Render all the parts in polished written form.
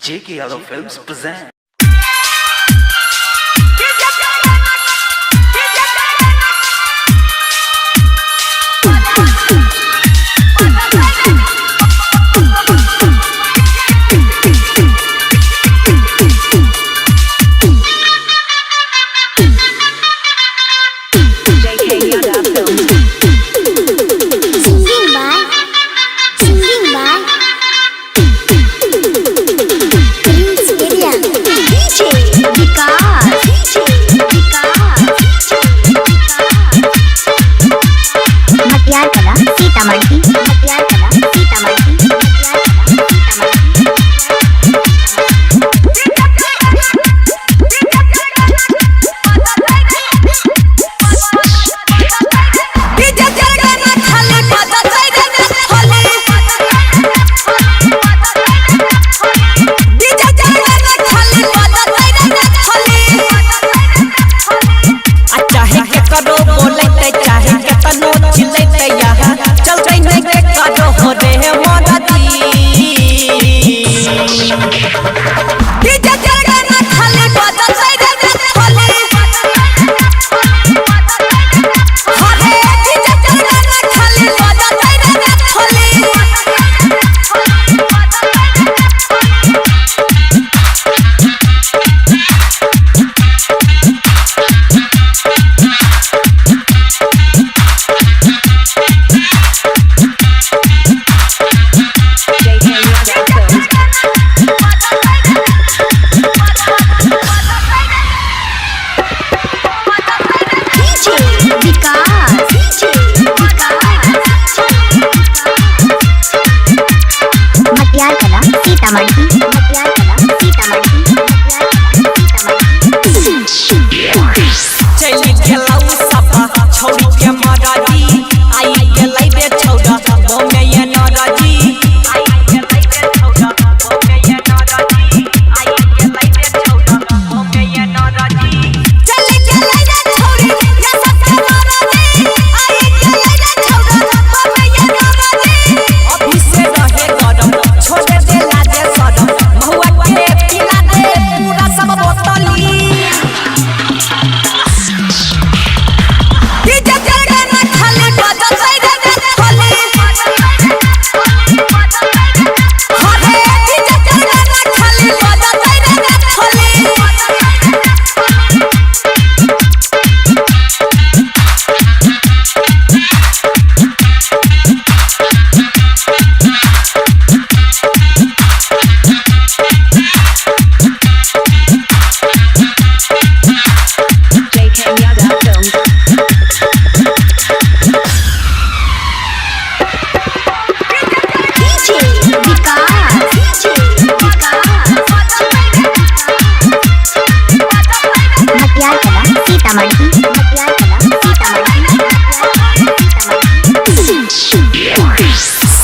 J.K. Yadav Films present. J.K. Yadav Films. Sitamarhi चली गेलौ सपा छोड़ी के मराजी आई गेलै रे छौड़ा ओ में ये नराजी आई गेलै रे छौड़ा ओ में ये नराजी आई गेलै रे छौड़ा ओ में ये नराजी चली गेलै रे छोड़ी ये सत्य मराजी आई गेलै रे छौड़ा ओ में ये नराजी अभी से रहे गरम छोड़ दे लाजे सदम महुआ के पिला दे पूरा सब बोतली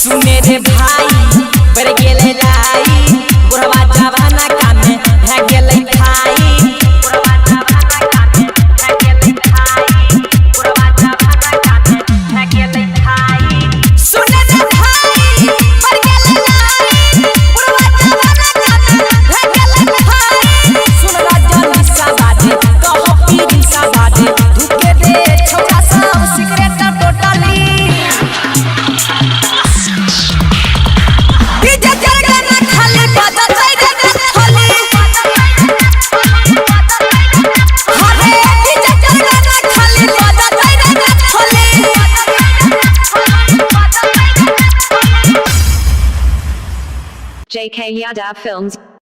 सुने रे भाई बर गेले लाई बुढ़वा जवाना कामे है गेले खाई बुढ़वा जवाना कामे है गेले खाई बुढ़वा जवाना कामे है गेले खाई सुने रे भाई बर गेले लाई बुढ़वा जवाना कामे है गेले खाई सुन राजा सा बाजे कहो पीरी सा बाजे धुके दे छोटा सा cigarette totally J.K. Yadav Films.